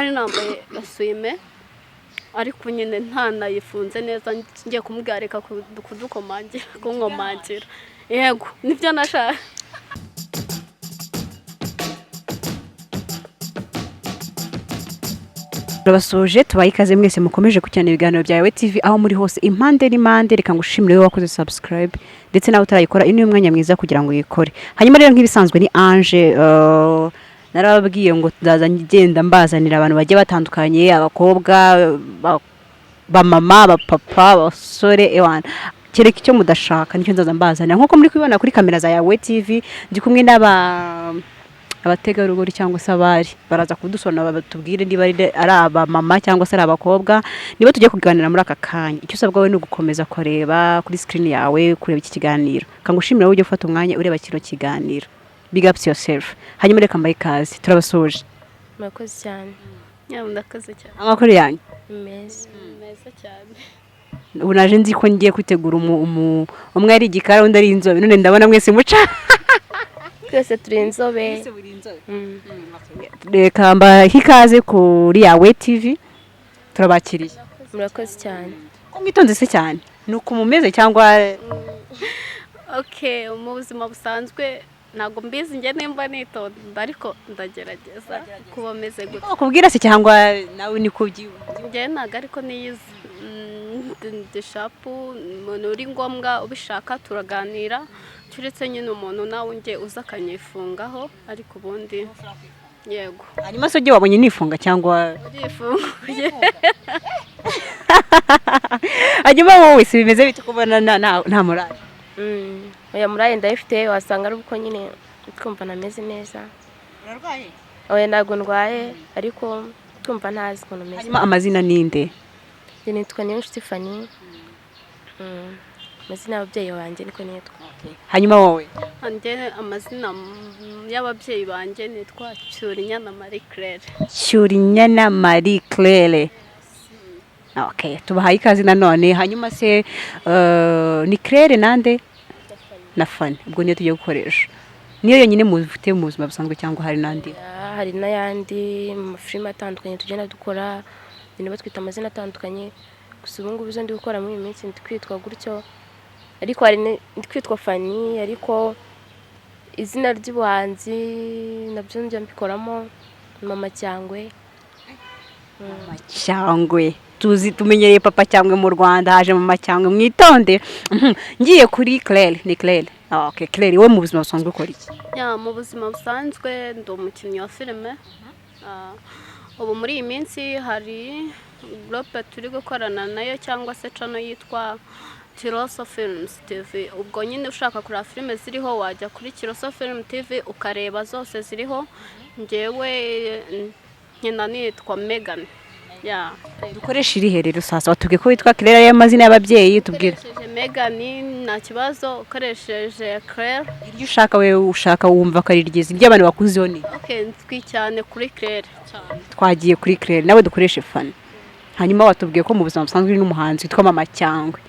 ari nambaye gasuime ariko nyine ntanayifunze neza ngiye kumubwira reka kudukomangira kunkomangira yego nibyo nashaka. Turabasoje tubaye ikaze mwese mukomeje kucyana ibiganiro bya Yawe TV aho muri hose impande n'impande, reka ngushimire wakoze subscribe ndetse nawe utarayikora ino y'umwanya mwiza kugira ngo yikore. Hanyuma rero nk'ibisanzwe ni Ange, narababwiye ngo ndaza ngenda mbazanira abantu bagiye batandukanye, abakobwa ba mama, ba papa, abasore, ewana kereka icyo mudashaka nicyo nzaza mbazanira. Nkuko muri kubibona kuri kamera za Yawe TV ndi kumwe abategarugori cyangwa se abari baraza kudusona batubwire niba ari aba mama cyangwa se ari abakobwa, niba tujye kuganira muri aka kanya. Icyo usabwa we ni ugukomeza kureba kuri screen yawe, kureba iki kiganiro. Kangushimira ujye ufata umwanya ureba kino kiganiro. Big up to yourself. Hanyuma reka mbaye ikaze turabasoje. Murakoze cyane. Ndakaze cyane. Amakuru yanyu Meza cyane. ubu naje nzi ko ngiye kwitegura umwe ari igikara undi ari inzobe, none ndabona mwese muca twese turi inzobe. Reka mbahe ikaze kuri Yawe TV turabakiriye. Murakoze cyane. Ko mwitonze se cyane nuko mumeze cyangwa Okay, mu buzima busanzwe ntago mbizi nge nimba nitonda ariko ndagerageza kuba meze gutya. kubwira se cyangwa nawe ni kubyiwe? Nge ntago ariko niyizi ndishapu umuntu uri ngombwa ubishaka turaganira, turetse nyine umuntu nawe nge uza akanyifungaho ariko ubundi yego. Hanyuma se ujye wabonye nifunga cyangwa ndifunguye? hanyuma wowe si bimeze bite kubona nta morale? Oya muraye ndayifite, wasanga ari uko nyine twumva nameze neza. Urarwaye? Oya ntago ndwaye ariko twumva ntazi ukuntu meze. Hanyuma amazina ninde? Nitwa Niyonshuti Fanny. Amazina y'ababyeyi banjye niko nitwa. Hanyuma wowe? Ande amazina y'ababyeyi banjye nitwa Cyurinyana Marie Claire. Cyurinyana Marie Claire. Okay, tubahaye ikaze nanone. Hanyuma se ni Claire nande? Na Fanny. Ubwo niyo tugiye gukoresha. Niyo yonyine mufite mu buzima busanzwe cyangwa hari nandi? Hari n'ayandi mu filime atandukanye tugenda dukora, niba twita amazina atandukanye. Gusa ubu ngubu izo ndi gukora muri iyi minsi ndi kwitwa gutyo, ariko hari ndi kwitwa Fanny, ariko izina ry'ubuhanzi nabyo njya mbikoramo Mama Cyangwe. Mama Cyangwe. Tumenyereye Papa Cyangwe mu Rwanda, haje Mama Cyangwe. Mwitonde. Ngiye kuri Claire, ni Claire. Okay, Claire we mu buzima busanzwe ukora iki? Mu buzima busanzwe ndi umukinnyi wa filime. Ubu muri iyi minsi hari groupe turi gukorana nayo cyangwa se channel yitwa Kiroso Films TV. Ubwo nyine ushaka kureba filime ziriho wajya kuri Kiroso Film TV ukareba zose ziriho. Ngewe nkina nitwa Megan. Dukoresha iri herero sasa watubwiye ko witwa Claire y'amazina y'ababyeyi tubwira. Megan nta kibazo, ukoresheje Claire Iryo ushaka we ushaka wumva ko ari ryiza iryo abantu bakuziho ni. Okay, nzwi cyane kuri Claire cyane. Twagiye kuri Claire nawe dukoreshe Fanny. Hanyuma watubwiye ko mu buzima busanzwe uri n'umuhanzi witwa Mama Cyangwe.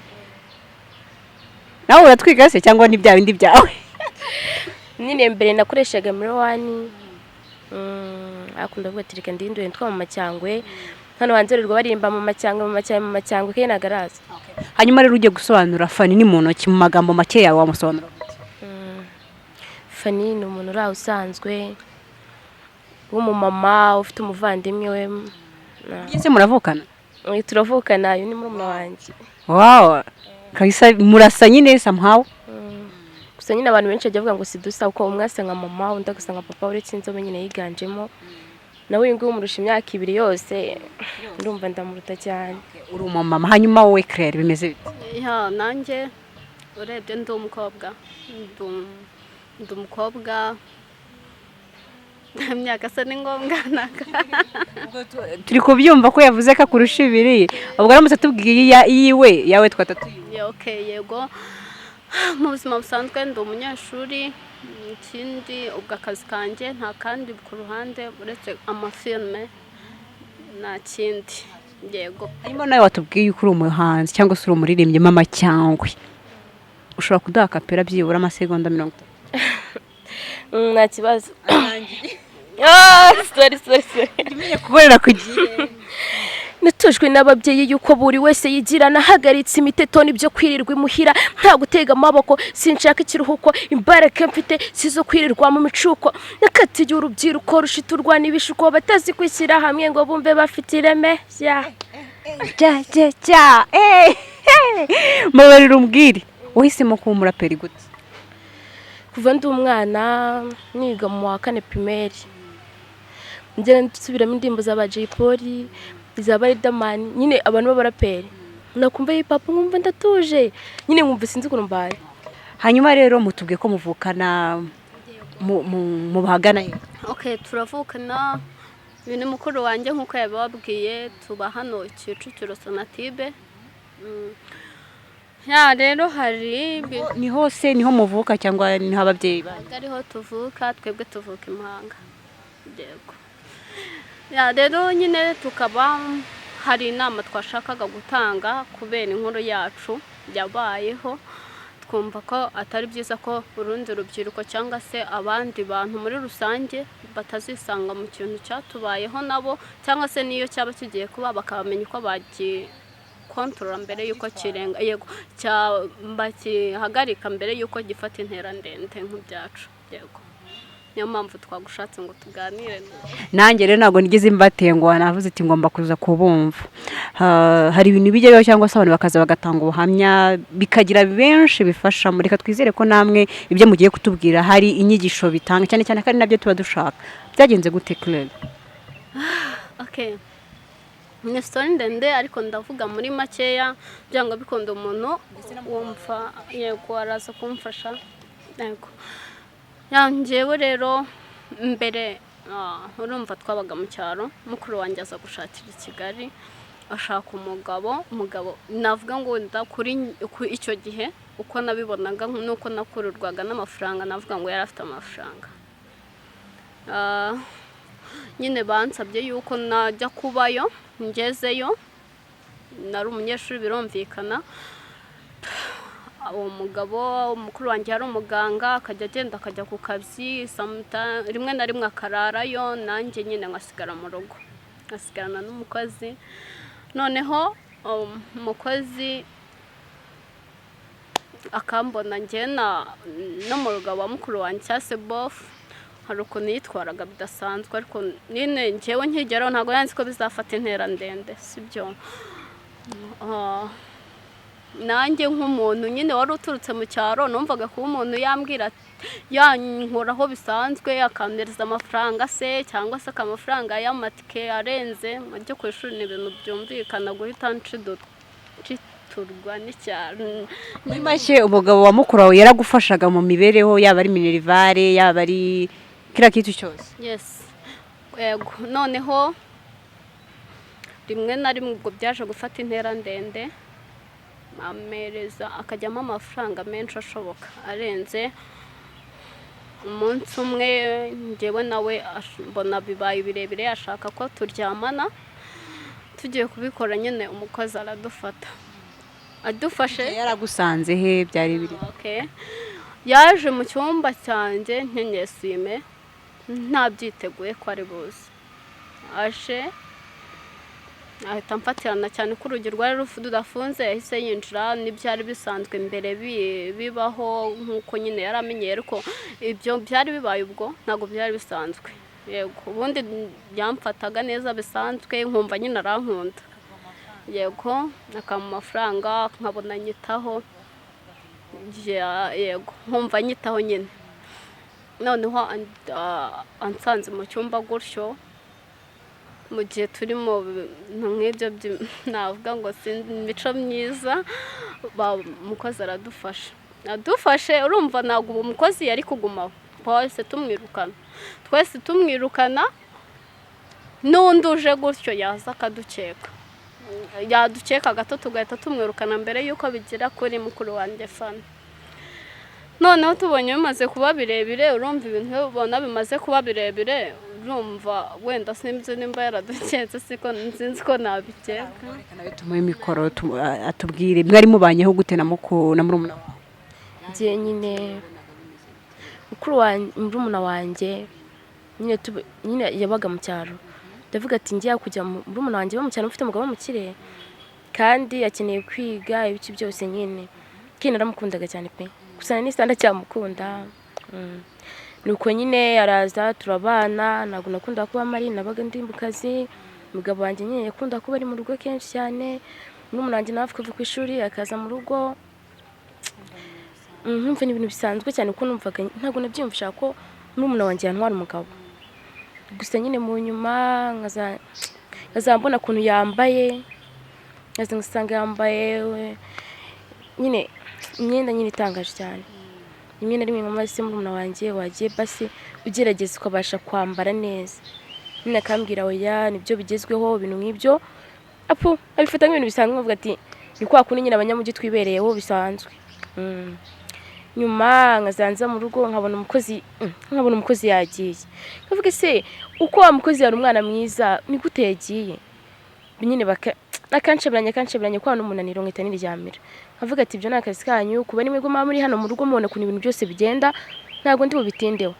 Nawe uratwiga se cyangwa ni bya bindi byawe? Nine mbere nakoreshaga muri wani. Akunda kuvuga ati reka ndinduye nitwa Mama Cyangwe. Hano hanzererwa barimba Mama Cyangwe ke nagaraza. Hanyuma rero ujye gusobanura Fanny ni muntu ki mu magambo make yawe wamusobanura gute? Fanny ni umuntu uri usanzwe w'umumama ufite umuvandimwe we. Ese muravukana? Turavukana, uyu ni murumuna wanjye. Wow. Kahisa murasa nyine somehow. Gusa nyine abantu benshi bavuga ngo sidusa uko umwe asa nka mama undi agasa nka papa, uretse inzobe nyine yiganjemo. Nawe uyu nguyu umurusha imyaka 2 yose, ndumva ndamuruta cyane. Uri umumama. Hanyuma wowe Claire bimeze bite? Nanjye urebye ndi umukobwa. Ndi umukobwa. Imyaka se ni ngombwa naka. Turi kubyumva ko yavuze ko akurusha 2. Ubwo aramutse tubwiye yiwe yawe twatatu. Okay, yego. Mu buzima busanzwe ndi umunyeshuri, ikindi ubwo akazi kanjye nta kandi ku ruhande uretse amafilme nta kindi. Yego. Hanyuma nawe watubwiye ko uri umuhanzi cyangwa se uri umuririmbyi Mama Cyangwe. Ushobora kudaha kapera byibura amasegonda 30. Nta kibazo. sorry umenye kuborera ku gihe. natujwe n'ababyeyi yuko buri wese yigira nahagaritse imiteto n'ibyo kwirirwa imuhira nta gutega amaboko sinshaka ikiruhuko imbaraga mfite sizo kwirirwa mu micuko nakatiye urubyiruko rushiturwa n'ibishuko batazi kwishyira hamwe ngo bumve bafite ireme mubarira umbwire uhisemo kuba umuraperi gute? kuva ndi umwana niga mu wa 4 primaire ngera nsubiramo indirimbo za Jay Polly izaba Riderman nyine abantu b'abaraperi nakumva hip hop nkumva ndatuje nyine nkumva sinzi ukuntu mbaye. Hanyuma rero mutubwiye ko muvukana mu bahagana he? Okay, turavukana ibintu mukuru wanjye nkuko yababwiye tuba hano Kicukiro Sonatube. Ya rero hari Ni hose niho muvuka cyangwa niho ababyeyi banyu? ariho tuvuka twebwe tuvuka Impanga. Yego. Ya rero nyine tukaba hari inama twashakaga gutanga kubera inkuru yacu yabayeho twumva ko atari byiza ko urundi rubyiruko cyangwa se abandi bantu muri rusange batazisanga mu kintu cyatubayeho nabo cyangwa se niyo cyaba kigiye kuba bakabamenya uko kontrola mbere yuko kirenga yego bakihagarika mbere yuko gifata intera ndende nk'ibyacu. Yego, niyo mpamvu twagushatse ngo tuganire. Nanjye rero ntabwo nigeze mbatengwa navuze ati ngomba kuza kubumva. Hari ibintu bijyayo cyangwa se abantu bakaza bagatanga ubuhamya bikagira benshi bifasha muri reka twizere ko namwe ibyo mugiye kutubwira hari inyigisho bitanga cyane cyane kandi nabyo tuba dushaka. Byagenze gute Claire? Okay, ni story ndende ariko ndavuga muri makeya byanga bikunda umuntu wumva yego araza kumfasha. Yego, yanjyewe rero mbere urumva twabaga mu cyaro mukuru wanjye aza gushakira i Kigali ashaka umugabo navuga ngo kuri icyo gihe uko nabibonaga nuko nakururwaga n'amafaranga navuga ngo yari afite amafaranga. Nyine bansabye yuko najya kubayo ngezeyo nari umunyeshuri birumvikana. Uwo mugabo mukuru wanjye yari umuganga akajya agenda akajya ku kazi rimwe na rimwe akararayo nanjye nyine ngasigara mu rugo ngasigarana n'umukozi. Noneho umukozi akambona njye no mu rugo wa mukuru wanjye cyase bof hari ukuntu yitwaraga bidasanzwe ariko nyine njyewe nkigeraho ntabwo yanzi ko bizafata intera ndende sibyo. Nanjye nk'umuntu nyine wari uturutse mu cyaro numvaga kuba umuntu yambwira yankoraho bisanzwe akampereza amafaranga se cyangwa se amafaranga y'amatike arenze ajya ku ishuri ni ibintu byumvikana guhita nciturwa n'icyaro. Muri make umugabo wa mukuru wawe yaragufashaga mu mibereho yaba ari minerivare yaba ari kira kitu cyose? Yes, yego. Noneho rimwe na rimwe ubwo byaje gufata intera ndende amereza akajyamo amafaranga menshi ashoboka arenze. Umunsi umwe njyewe nawe mbona bibaye birebire ashaka ko turyamana tugiye kubikora nyine umukozi aradufata adufashe. Yaragusanze he byari biri? Okay, yaje mu cyumba cyanjye nkenyesime ntabyiteguye ko ari buze aje ahita mfatirana cyane ko urugi rwari rudafunze yahise yinjira n'ibyari bisanzwe mbere bibaho nk'uko nyine yaramenyeye ariko ibyo byari bibaye ubwo ntabwo byari bisanzwe. Yego, ubundi byamfataga neza bisanzwe nkumva nyine arankunda. Yego, akama amafaranga nkabona nyitaho. Yego, nkumva nyitaho nyine. Noneho ansanze mu cyumba gutyo mu gihe turimo nk'ibyo navuga ngo imico myiza umukozi adufashe urumva ntabwo uwo mukozi yari kugumaho twese tumwirukana n'undi uje gutyo yaza akadukeka yadukeka gato tugahita tumwirukana mbere y'uko bigira kuri mukuru wanjye Fana. Noneho tubonye bimaze kuba birebire urumva ibintu ubona bimaze kuba birebire urumva wenda sinzi nimba yaraduketse siko nzinzi ko nabikeka. Nawe tumuhe mikoro atubwire mwari mubanyeho gute na murumuna wawe? Njye nyine murumuna wanjye nyine yabaga mu cyaro. Ndavuga ati ngiye kujya muri umuntu wanjye mu cyaro ufite umugabo w'umukire kandi akeneye kwiga ibiki byose nyine. Kandi naramukundaga cyane pe. Gusa ni standa cyamukunda. Nuko nyine araza turabana, ntabwo nakunda kuba mari, nabaga ndi mu kazi. Umugabo wanjye nyine yakunda kuba ari mu rugo kenshi cyane. N'umuntu wanjye nawe kuva ku ishuri akaza mu rugo. Numva ni ibintu bisanzwe cyane kuko numvaga ntabwo nabyiyumvisha ko n'umuntu wanjye yantwara umugabo. Gusa nyine mu nyuma nkazambona ukuntu yambaye, ngasanga yambaye nyine imyenda nyine itangaje cyane. Rimwe na rimwe mama se muri wanjye wagiye basi ugerageza ukabasha kwambara neza. Nyine akambwira oya nibyo bigezweho ibintu nk'ibyo. Abifata nk'ibintu bisanzwe avuga ati ni kwa kundi nyine abanyamujyi twibereyeho bisanzwe. Nyuma nkazanza mu rugo nkabona umukozi yagiye. Kavuga se uko wa mukozi yari umwana mwiza ni gute yagiye? Nyine akansheberanya kwa n'umunaniro nkita niryamira. Kavuga ati ibyo nakazi kanyu kuba nimwe goma muri hano mu rugo mubona kuntu ibintu byose bigenda ntago ndi bubitindeho.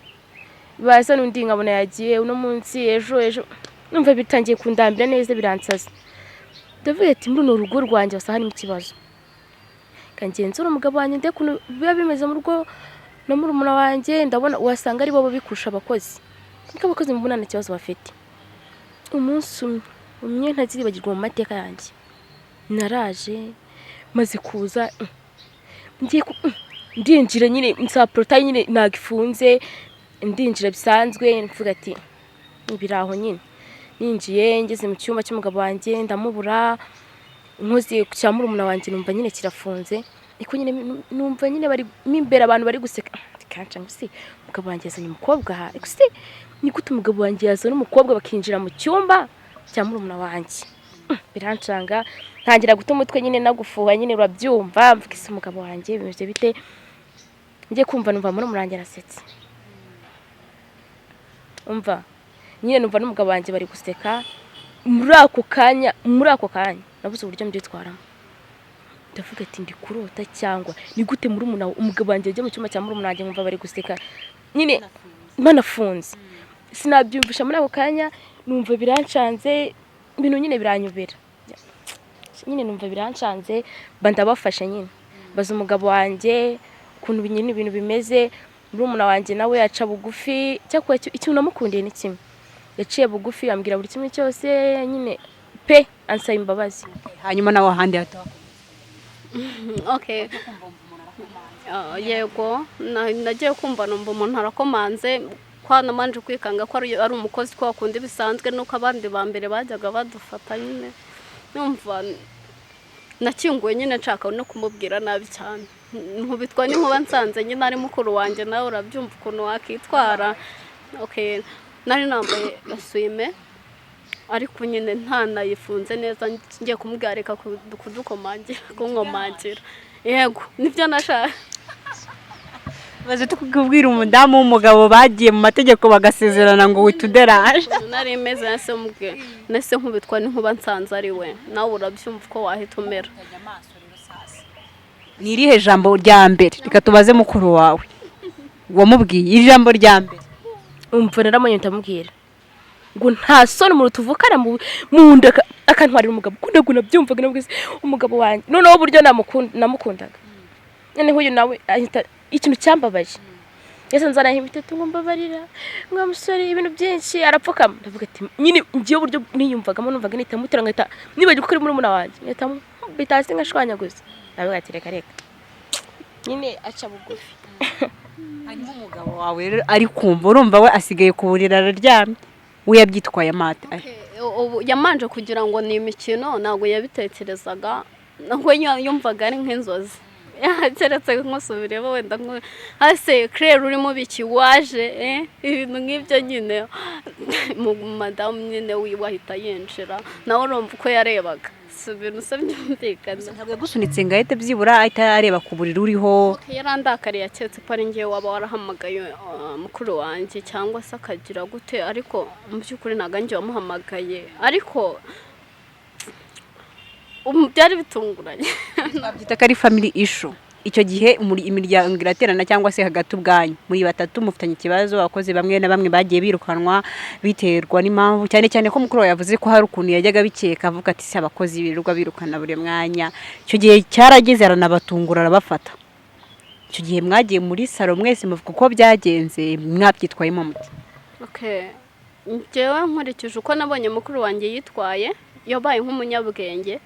Baza n'undi nkabona yagiye uno munsi ejo numva bitangiye kundambira neza biransaza. Ndavuga ati muri no rugo rwanjye basa harimo ikibazo. Kangenzura umugabo wanjye nde kuntu biba bimeze mu rugo no muri umuna wanjye ndabona wasanga ari bo bikusha abakozi. Niko abakozi mbona kibazo bafite. Umunsi umwe ntazibagirwa mu mateka yanjye. Naraje maze kuza ndinjira nyine nsa portail nyine nagifunze ndinjira bisanzwe mvuga ati biraho nyine. Ninjiye ngeze mu cyumba cy'umugabo wanjye ndamubura. Nkoze cyamura umuna wanjye numva nyine kirafunze. Iko nyine numva nyine bari mimbera abantu bari guseka. Kanca ngo si umugabo wanjye yazanye umukobwa ha. Iko si ni gute umugabo wanjye yazana umukobwa bakinjira mu cyumba cyamura umuna wanjye. Birancanga ntangira guta umutwe nyine nagufuha nyine urabyumva mvuga isi umugabo wanjye bimeze bite. Ngiye kumva numva muri umurange arasetse. Umva nyine numva n'umugabo wanjye bari guseka. Muri ako kanya nabuze uburyo mbyitwaramo. Ndavuga ati ndi kurota cyangwa ni gute muri umugabo wanjye ajya mu cyuma cya muri umunange nkumva bari guseka nyine banafunze. Sinabyumvisha muri ako kanya numva birancanze ibintu nyine biranyubera. Nyine numva birancanze bandabafasha nyine. Baza umugabo wanjye kuntu ibintu bimeze. Muri umuna wanjye nawe yaca bugufi cyakwa ikintu namukundiye ni kimwe. Yaciye bugufi ambwira buri kimwe cyose nyine pe ansaba imbabazi. Hanyuma nawe ahandi hataho. Okay. Yego nagiye kumva numva umuntu arakomanze kwana manje kwikanga ko ari umukozi ko akunda bisanzwe nuko abandi ba mbere bajyaga badufata nyine. Numva nakinguye nyine nshaka no kumubwira nabi cyane. Nkubitwa n'inkuba nsanze nyine ari mukuru wanjye nawe urabyumva ukuntu wakitwara. Okay. Nari nambaye gasuime ariko nyine ntanayifunze neza ngiye kumubwareka kudukomangira kunkomangira. Yego nibyo nashaka. Baze tukubwira umudamu w'umugabo bagiye mu mategeko bagasezerana ngo wituderaje. Nari meze nase nkubitwa n'inkuba nsanze ari we nawe urabyumva uko wahita umera. Ni irihe jambo rya mbere reka tubaze mukuru wawe wamubwiye ijambo rya mbere? Umva naramonye ndamubwira ngo nta soni mu rutuvukana mu nda akantwarira umugabo kundago nabyumvaga nabwize umugabo wanjye noneho buryo namukundaga. None huyu nawe ikintu cyambabaje yasanze arahe bitatu ngo mbabarira ngo musore ibintu byinshi arapfukama. Ndavuga ati nyine ngiye buryo niyumvagamo numvaga nitamutera ngahita nibaje gukora muri umuna wanjye ngahita bitase ngashwanya gusa. Ndavuga ati reka nyine aca bugufi. Hanyuma umugabo wawe rero ari kumva urumva we asigaye kuburira araryamye we yabyitwaye amata. Yamanje kugira ngo ni imikino ntago yabitekerezaga nako yumvaga ari nk'inzozi. Keretse nk'usubiremo wenda hase Claire urimo biki waje ibintu nk'ibyo nyine madame nyine wahita yinjira nawe urumva uko yarebaga. Ibintu se byumvikana. Ntabwo yagusunitse ngo ahite byibura ahita areba ku buriri uriho. Yarandakariye aketse ko ari ngiye waba warahamagaye mukuru wanjye cyangwa se akagira gute ariko mu by'ukuri ntago ngiye wamuhamagaye ariko byari bitunguranye. Babyita ko ari family issue. icyo gihe imiryango iraterana cyangwa se hagati ubwanyu muri batatu mufitanye ikibazo, abakozi bamwe na bamwe bagiye birukanwa biterwa n'impamvu, cyane cyane ko mukuru wawe yavuze ko hari ukuntu yajyaga bikeka avuga ati si abakozi birirwa birukana buri mwanya. Icyo gihe cyarageze aranabatungura arabafata. Icyo gihe mwagiye muri salo mwese muvuga uko byagenze, mwabyitwayemo muti? Okay, njyewe nkurikije uko nabonye mukuru wanjye yitwaye, yabaye nk'umunyabwenge.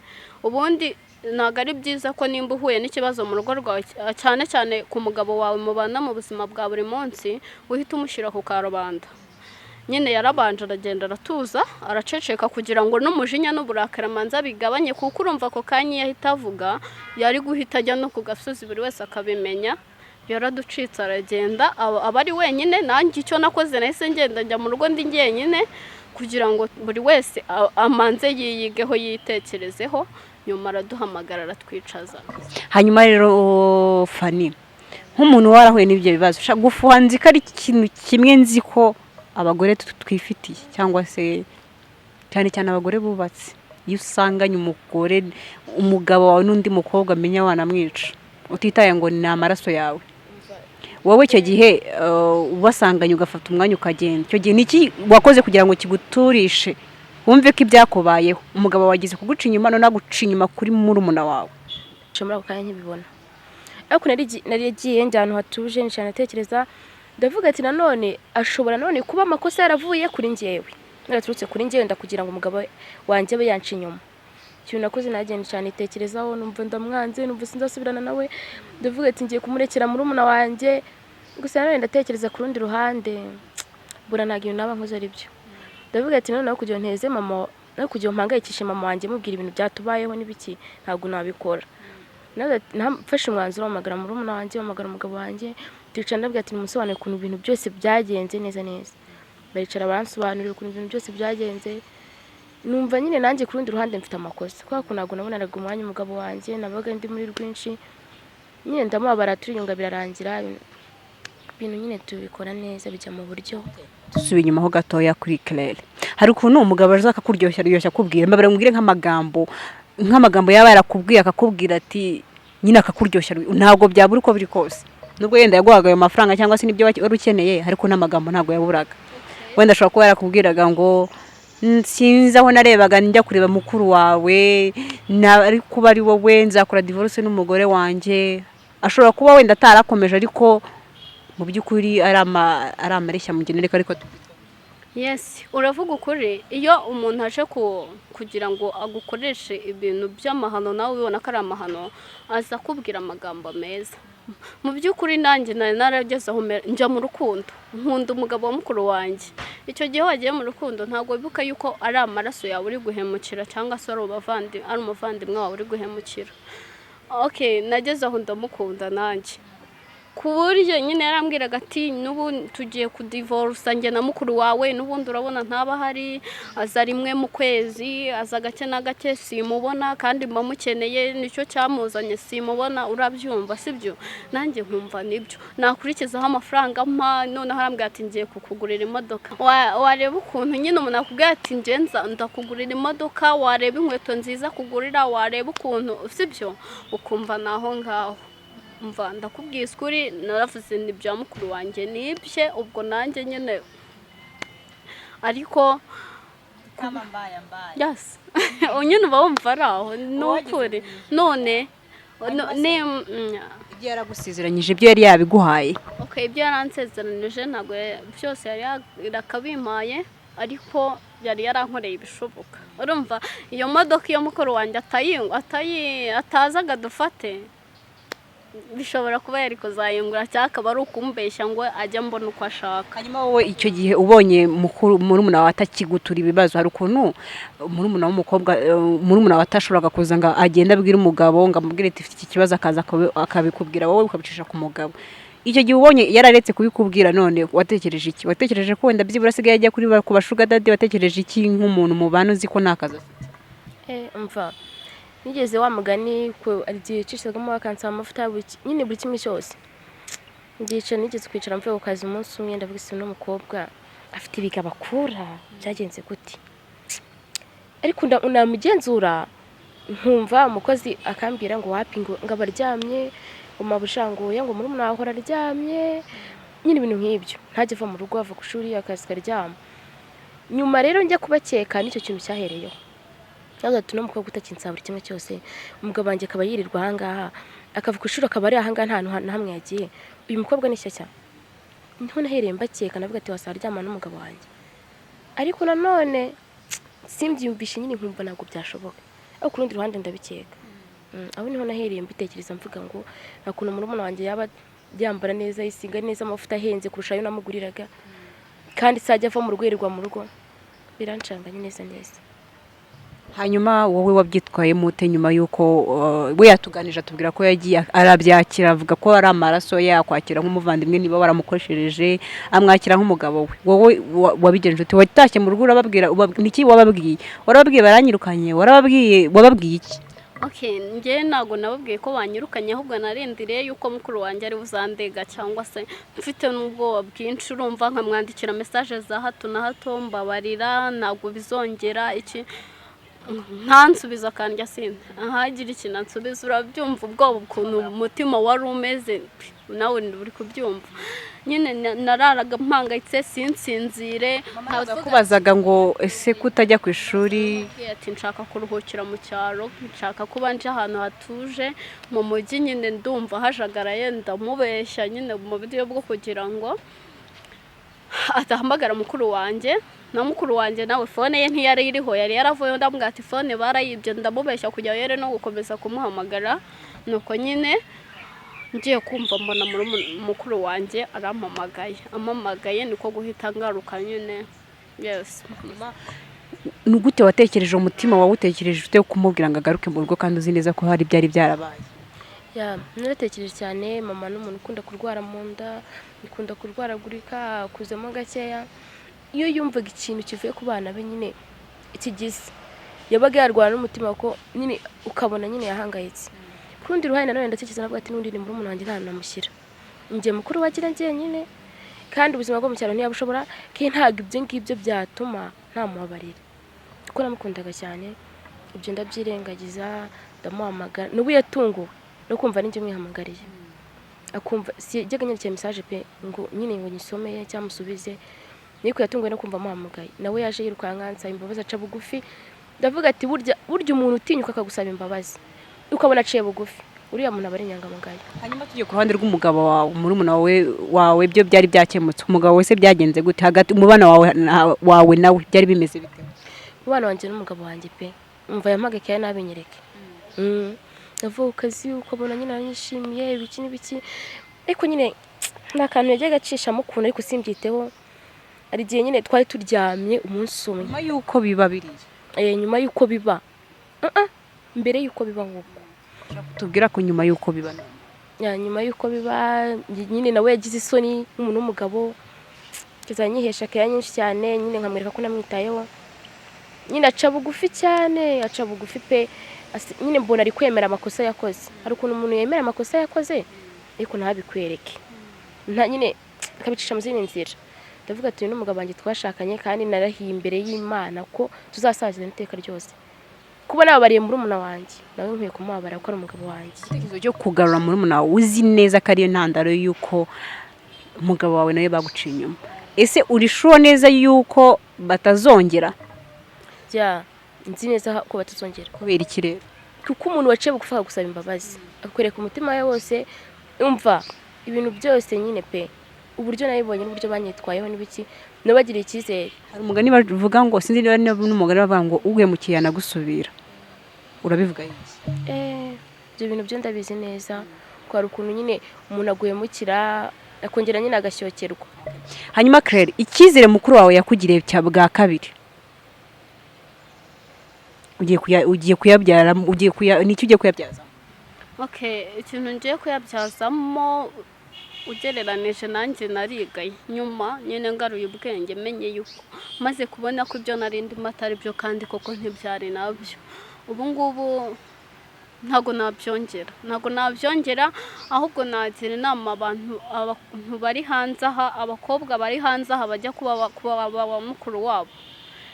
Ubundi ntabwo ari byiza ko nimba uhuye n'ikibazo mu rugo rwawe, cyane cyane ku mugabo wawe mubana mu buzima bwa buri munsi, uhita umushyira ku karubanda. Nyine yarabanje aragenda aratuza araceceka kugira ngo n'umujinya n'uburakari amanza bigabanye, kuko urumva ako kanya yahita avuga yari guhita ajya no ku gasozi buri wese akabimenya. Yaraducitse aragenda aba ari wenyine. Nanjye icyo nakoze nahise ngenda njya mu rugo ndi njyenyine kugira ngo buri wese amanze yiyigeho yitekerezeho, nyuma araduhamagara aratwicaza. Hanyuma rero Fanny, nk'umuntu warahuye n'ibyo bibazo, gufuha nzi ko ari ikintu kimwe nzi ko abagore twifitiye, cyangwa se cyane cyane abagore bubatse. Iyo usanganye umugabo wawe n'undi mukobwa amenya wanamwica, utitaye ngo ni amaraso yawe. Wowe icyo gihe ubasanganye ugafata umwanya ukagenda, icyo gihe niki wakoze kugira ngo kiguturishe wumve ko ibyakubayeho? Umugabo wagize kuguca inyuma none aguca inyuma kuri murumuna wawe. Muri ako kanya nkibibona, ariko narigiye njya ahantu hatuje nicana natekereza, ndavuga ati nanone ashobora none kuba amakosa yaravuye kuri njyewe, naraturutse kuri njyewe ndakugira ngo umugabo wanjye abe yanca inyuma. Ikintu nakoze nagenda cyane itekerezaho, numva ndamwanze, numva sinzasubirana nawe, ndavuga ati ngiye kumurekera murumuna wanjye. Gusa none ndatekereza ku rundi ruhande, bura nta kintu naba nkoze ari byo. Ndavuga ati none kugira nteze mama, no kugira mpangayikishe mama wanjye mubwira ibintu byatubayeho n'ibiki, ntabwo nabikora. Nafashe umwanzuro mpamagara murumuna wanjye, mpamagara umugabo wanjye, twicara ndabwira ati nimusobanurire ukuntu ibintu byose byagenze neza neza. Baricara baransobanurira ukuntu ibintu byose byagenze. Numva nyine nanjye ku rundi ruhande mfite amakosa, kubera ko ntabwo nabonanaga umwanya umugabo wanjye, nabaga ndi muri rwinshi. Nyine ndamubabara, turiyunga birarangira, ibintu nyine tubikora neza bijya mu buryo. Dusubiye inyuma ho gatoya kuri Claire, hari ukuntu umugabo aza akakuryoshya akubwira, mbabare mubwire nk'amagambo yaba yarakubwiye akakubwira ati nyine akakuryoshya, ntabwo byabura uko biri kose, nubwo yenda yaguhaga ayo mafaranga cyangwa se n'ibyo wari ukeneye, ariko n'amagambo ntabwo yaburaga. Wenda ashobora kuba yarakubwiraga ngo sinzi aho narebaga njya kureba mukuru wawe, ariko kuba ari wowe nzakora divorce n'umugore wanjye. Ashobora kuba wenda atarakomeje, ariko mu by'ukuri ari amareshya mu generika. Ariko yes, uravuga ukuri. Iyo umuntu aje kugira ngo agukoreshe ibintu by'amahano nawe ubibona ko ari amahano, aza kubwira amagambo meza. Mu by'ukuri nanjye naragezeho njya mu rukundo, nkunda umugabo wa mukuru wanjye. Icyo gihe wagiye mu rukundo ntabwo wibuka yuko ari amaraso yawe uri guhemukira, cyangwa se ari umuvandimwe wawe uri guhemukira. Okay, nagezeho ndamukunda nanjye, ku buryo nyine yarambwiraga ati n'ubu tugiye kudivorce njye na mukuru wawe, n'ubundi urabona ntaba hari, aza rimwe mu kwezi, aza gake na gake, simubona kandi mba mukeneye, nicyo cyamuzanye, simubona, urabyumva sibyo? Nanjye nkumva nibyo, nakurikizaho amafaranga mpa. None harambwira ati ngiye kukugurira imodoka. Wareba ukuntu nyine umuntu akubwira ati nje ndakugurira imodoka, wareba inkweto nziza kugurira, wareba ukuntu sibyo, ukumva naho ngaho. Mva ndakubwiye ukuri, naravuze ni bya mukuru wanjye nibye, ubwo nanjye nyine ariko yes unyine uba wumva ari aho n'ukuri. None ibyo yaragusezeranyije, ibyo yari yabiguhaye. Okay, ibyo yaransezeranije ntabwo byose yari yarakabimpaye, ariko yari yarankoreye ibishoboka. Urumva iyo modoka iyo mukuru wanjye atazaga dufate, bishobora kuba yari kuzayungura, cyangwa akaba ari ukumbeshya ngo ajya mbona uko ashaka. Hanyuma wowe icyo gihe ubonye murumuna wawe atakigutura ibibazo, hari ukuntu murumuna wawe atashoboraga kuza ngo agenda abwira umugabo ngo amubwire ati iki kibazo, akaza akabikubwira wowe ukabicisha ku mugabo. Icyo gihe ubonye yararetse kubikubwira, none watekereje iki? Watekereje ko wenda byibura asigaye ajya kuri ku bashuga dadi? Watekereje iki nk'umuntu mubana uzi ko nta kazi afite? Mva nigeze wa mugani ko igihe cishagamo akansaba amavuta nyine buri kimwe cyose. Ndica nigeze kwicara mvuye ku kazi umunsi umwe, ndavuga isi n'umukobwa afite ibiga bakura, byagenze gute? Ariko namugenzura nkumva umukozi akambwira ngo wapi ngo abaryamye umabushanguye ngo murumuna wawe ahora aryamye nyine ibintu nk'ibyo ntajya ava mu rugo ava ku ishuri akazi karyama. Nyuma rero njya kubakeka nicyo kintu cyahereyeho gatatu n'umukobwa utakinsaba buri kimwe cyose, umugabo wanjye akaba yirirwa ahangaha akava ku ishuri akaba ari ahangaha nta hantu na hamwe yagiye. Uyu mukobwa ni shyashya niho nahereye mbakeka navuga ati wasa aryamana n'umugabo wanjye, ariko nanone simbyiyumvishe nyine nkumva ntabwo byashoboka, ariko ku rundi ruhande ndabikeka. Aho niho nahereye mbitekereza mvuga ngo nakuntu murumuna wanjye yaba yambara neza yisiga neza amavuta ahenze kurusha ayo namuguriraga kandi sajya ava mu rwego mu rugo, birancanganye neza neza. hanyuma wowe wabyitwayemo ute nyuma y'uko we yatuganije atubwira ko yagiye arabyakira avuga ko ari amaraso yakwakira nk'umuvandimwe niba waramukoreshereje amwakira nk'umugabo we, wowe wabigenje ute? watashye mu rugo urababwira niki warababwiye baranyirukanye wababwiye iki? njye ntabwo nababwiye ko banyirukanye, ahubwo narindiriye yuko mukuru wanjye ari buzandega cyangwa se mfite n'ubwoba bwinshi, urumva nkamwandikira mesaje za hato na hato mbabarira ntabwo bizongera iki ntansubiza akandya sinde ahagira ikintu ansubiza. Urabyumva ubwoba ukuntu umutima wari umeze nawe uri kubyumva. Nyine nararaga mpangayitse sinsinzire. Kubazaga ngo ese kutajya ku ishuri? Ati nshaka kuruhukira mu cyaro, nshaka kuba nje ahantu hatuje. Mu mujyi nyine ndumva hajagaraye, ndamubeshya nyine mu buryo bwo kugira ngo atahamagara mukuru wanjye. Na mukuru wanjye nawe fone ye ntiyari iriho, yari yaravuye. Ndamubwira ati fone barayibye, ndamubeshya kujya yere no gukomeza kumuhamagara. Nuko nyine ngiye kumva mbona mukuru wanjye arampamagaye, amamagaye niko guhita ngaruka nyine. Yes. Ni gute watekereje umutima wawe utekereje ute kumubwira ngo agaruke mu rugo kandi uzi neza ko hari byari byarabaye? Naratekereje cyane. Mama n'umuntu ukunda kurwara mu nda, ikunda kurwaragurika, kuzemo gakeya. Iyo yumvaga ikintu kivuye ku bana be nyine ikigize yabaga yarwara n'umutima ko nyine ukabona nyine yahangayitse. Ku rundi ruhande nanone ndatekereza navuga ati n'undi ni murumuna wanjye nta namushyira njye mukuru wagira njye nyine, kandi ubuzima bwo mu cyaro ntiyabushobora kandi ntabwo ibyo ngibyo byatuma ntamubabarira kuko namukundaga cyane. Ibyo ndabyirengagiza ndamuhamagara n'ubu yatunguwe no kumva ninjye mwihamagariye, akumva sijyaga nyandikira message pe ngo nyine ngo nyisomeye cyangwa musubize, niko yatunguwe no kumva amuhamagaye. Nawe yaje yirukanka nsaba imbabazi aca bugufi. Ndavuga ati burya umuntu utinyuka akagusaba imbabazi ukabona aciye bugufi, uriya muntu aba ari inyangamugayo. Hanyuma tugiye ku ruhande rw'umugabo wawe, murumuna wawe byo byari byakemutse. Umugabo wese byagenze gute hagati umubana wawe nawe byari bimeze bite? Umubana wanjye n'umugabo wanjye pe umva yampagakaye nabinyereke. Ndavuga kazi ukabona nyine aranyishimiye ibiki n'ibiki, ariko nyine nta kantu yagiye agacishamo ukuntu, ariko simbyiteho. Ari gihe nyine twari turyamye umunsi umwe nyuma yuko biba biriye. Nyuma yuko biba mbere yuko biba nk'uko tubwira ko nyuma yuko biba nyuma yuko biba nyine nawe yagize isoni nk'umuntu w'umugabo, kizanyihesha kaya nyinshi cyane. Nyine nkamwereka ko namwitayeho, nyine aca bugufi cyane, aca bugufi pe. Nyine mbona ari kwemera amakosa yakoze. Hari ukuntu umuntu yemera amakosa yakoze ariko ntabikwereke, nyine akabicisha mu zindi nzira. Ndavuga ati n'umugabo wanjye twashakanye kandi narahiye imbere y'Imana ko tuzasazira iteka ryose. Kubona abariye murumuna wanjye nawe nkwiye kumubabara ko ari umugabo wanjye. Ikizo cyo kugarura murumuna wawe uzi neza ko ariyo ntandaro yuko umugabo wawe nawe baguciye inyuma. Ese uri sure neza yuko batazongera? Nzi neza ko batazongera. Kubera iki rero? Kuko umuntu waciye bugufi akagusaba imbabazi akwereka umutima we wose, umva ibintu byose nyine pe. Uburyo nabibonye n'uburyo banyitwayeho n'ibiki nabagiriye icyizere. Hari umugani bavuga ngo sinzi niba n'umugani bavuga ngo uguhemukiye anagusubira. Urabivuga iki? Ibyo bintu byo ndabizi neza ko hari ukuntu nyine umuntu aguhemukira akongera nyine agashyokерwa. Hanyuma Claire, icyizere mukuru wawe yakugiriye cya bwa kabiri ugiye kuyabyara, n'icyo ugiye kuyabyazamo? Ikintu ngiye kuyabyazamo ugereranije nanjye narigaye nyuma nyine ngaruye ubwenge menye yuko maze kubona ko ibyo narindimo atari byo kandi koko ntibyari nabyo. Ubu ngubu ntago nabyongera, ahubwo nagira inama abantu bari hanze aha, abakobwa bari hanze aha bajya kuba mukuru wabo.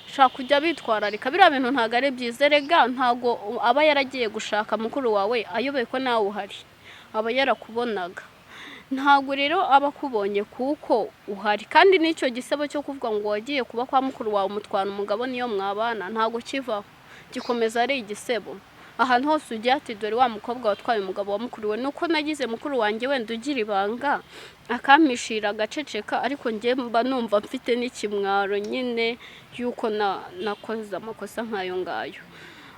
Shaka kujya bitwararika biriya bintu ntago ari byiza. Rega ntago aba yaragiye gushaka mukuru wawe ayoboye ko nawe uhari, aba yarakubonaga, ntabwo rero aba akubonye kuko uhari. Kandi n'icyo gisebo cyo kuvuga ngo wagiye kuba kwa mukuru wawe umutwara umugabo niyo mwabana ntabwo kivaho, gikomeza ari igisebo. Ahantu hose ugiye ati dore wa mukobwa watwaye umugabo wa mukuru we, nuko nagize mukuru wanjye wenda ugira ibanga akampishira agaceceka, ariko njye mba numva mfite n'ikimwaro nyine yuko nakoze amakosa nk'ayo ngayo.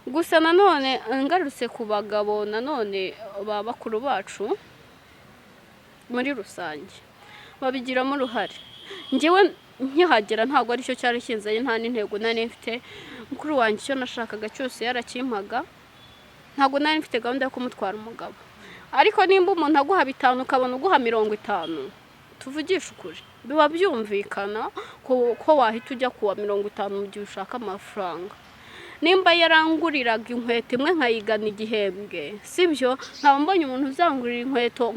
Gusa nanone ngarutse ku bagabo nanone ba bakuru bacu muri rusange babigiramo uruhare. Njyewe nkihagera ntabwo aricyo cyari kinzanye, nta n'intego nari mfite. Mukuru wanjye icyo nashakaga cyose yarakimpaga, ntabwo nari mfite gahunda yo kumutwara umugabo. Ariko nimba umuntu aguha 5 ukabona uguha 50, tuvugisha ukuri, biba byumvikana ko wahita ujya kuwa 50 mu gihe ushaka amafaranga. Nimba yaranguriraga inkweto imwe nkayigana igihembwe, sibyo, nkaba mbonye umuntu uzangurira inkweto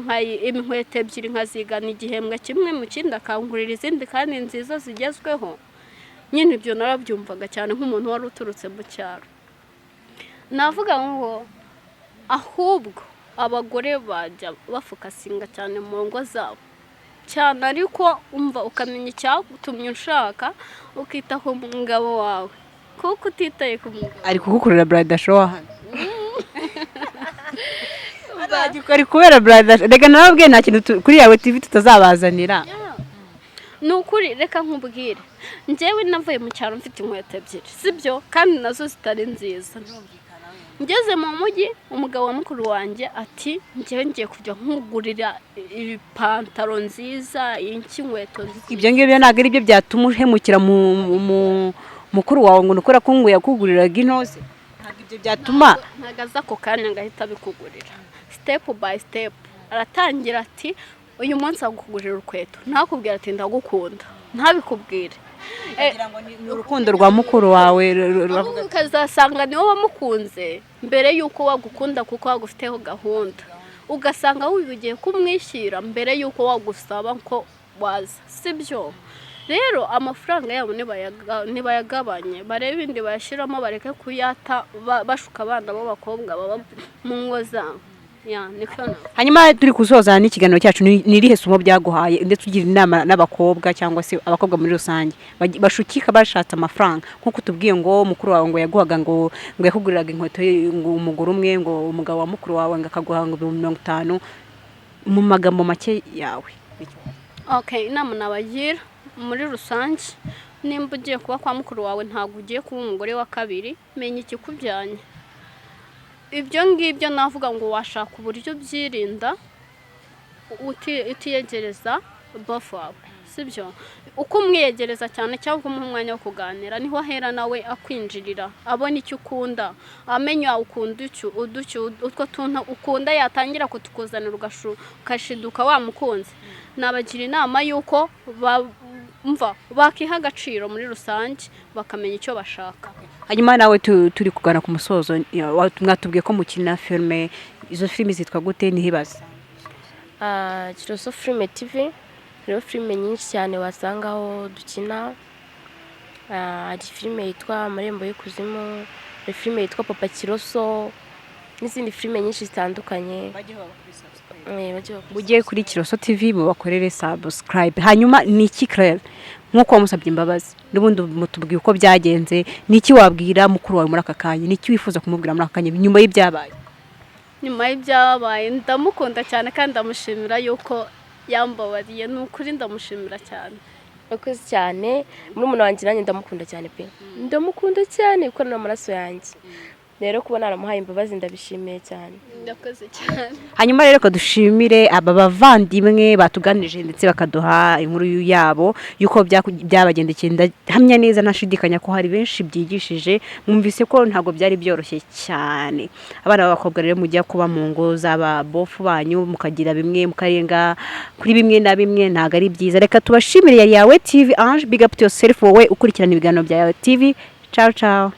ebyiri nkazigana igihembwe kimwe, mu kindi akangurira izindi kandi nziza zigezweho. Nyine ibyo narabyumvaga cyane nk'umuntu wari uturutse mu cyaro. Navuga ngo ahubwo abagore bajya bafokasinga cyane mu ngo zabo cyane, ariko umva ukamenya icyatumye ushaka ukita ku mugabo wawe, kuko utitaye ku mugabo ari kugukorera brother show hano. Ari kubera brother, rega nababwiye nta kintu kuri yawe TV tutazabazanira. Ni ukuri, reka nkubwire, njyewe navuye mu cyaro mfite inkweto ebyiri, sibyo, kandi nazo zitari nziza. Ngeze mu mujyi, umugabo wa mukuru wanjye ati njyewe ngiye kujya nkugurira ipantaro nziza, inkweto nziza. Ibyo ngibyo ntabwo ari byo byatuma uhemukira mu mukuru wawe ngo nukora ko ngo yakuguriraga intose. Ntabwo ibyo byatuma ntagaza ako kanya ngahita bikugurira. Step by step aratangira ati uyu munsi agukugurira urukweto, ntakubwira ati ndagukunda, ntabikubwire. kugira ngo ni urukundo rwa mukuru wawe ruravuga, ukazasanga niwe wamukunze mbere yuko wagukunda kuko wagufiteho gahunda, ugasanga wibigiye kumwishyira mbere yuko wagusaba ko waza, sibyo? Rero amafaranga yabo nibayagabanye, barebe ibindi bayashiramo, bareke kuyata bashuka abana b'abakobwa baba mu ngo zabo. Hanyuma turi kusoza n'ikiganiro cyacu, ni irihe somo byaguhaye ndetse ugira inama n'abakobwa cyangwa se abakobwa muri rusange bashukika bashatse amafaranga, nkuko tubwiye ngo mukuru wawe ngo yaguhaga ngo yakuguriraga inkweto ngo umugore umwe, ngo umugabo wa mukuru wawe ngo akaguha ngo 50, mu magambo make yawe? Okay, inama nabagira muri rusange, nimba ugiye kuba kwa mukuru wawe ntabwo ugiye kuba umugore wa kabiri, menya ikikubyanye. Ibyo ngibyo navuga ngo washaka uburyo byirinda utiyegereza bofu wawe, sibyo? Uko umwiyegereza cyane cyangwa umuha umwanya wo kuganira, niho hera nawe akwinjirira, abona icyo ukunda, amenya ukunda utwo tuntu ukunda, yatangira kutukuzanira ugashiduka wamukunze. Nabagira inama yuko bakiha agaciro muri rusange, bakamenya icyo bashaka. Hanyuma nawe turi kugana ku musozo, mwatubwiye ko mukina filme, izo filme zitwa gute nihibaza? Kiroso Filme TV, rero filme nyinshi cyane wasangaho dukina. Hari filme yitwa Amarembo y'Ikuzimu, hari filme yitwa Papa Kiroso, n'izindi filme nyinshi zitandukanye. Mugiye kuri Kiroso TV mubakorere subscribe. Hanyuma ni iki Claire, nkuko wamusabye imbabazi n'ubundi mutubwiye uko byagenze, ni iki wabwira mukuru wawe muri aka kanya, ni iki wifuza kumubwira muri aka kanya nyuma y'ibyabaye? Nyuma y'ibyabaye ndamukunda cyane kandi ndamushimira yuko yambabariye, n'ukuri ndamushimira cyane. Akoze cyane, muri umuntu wanjye nanjye ndamukunda cyane pe, ndamukunda cyane kuko ni amaraso yanjye. Rero kubona naramuhaye imbabazi ndabishimiye cyane. Ndakoze cyane. Hanyuma rero kadushimire aba bavandimwe batuganije ndetse bakaduha inkuru yabo yuko byabagendekeye. Ndahamya neza nashidikanya ko hari benshi byigishije, mwumvise ko ntago byari byoroshye cyane. Abana b'abakobwa rero mujya kuba mu ngo z'aba bofu banyu, mukagira bimwe mukarenga kuri bimwe na bimwe, ntago ari byiza. Reka tubashimire yari Yawe TV Ange, big up to yourself wowe ukurikirana ibiganiro bya Yawe TV. Ciao ciao.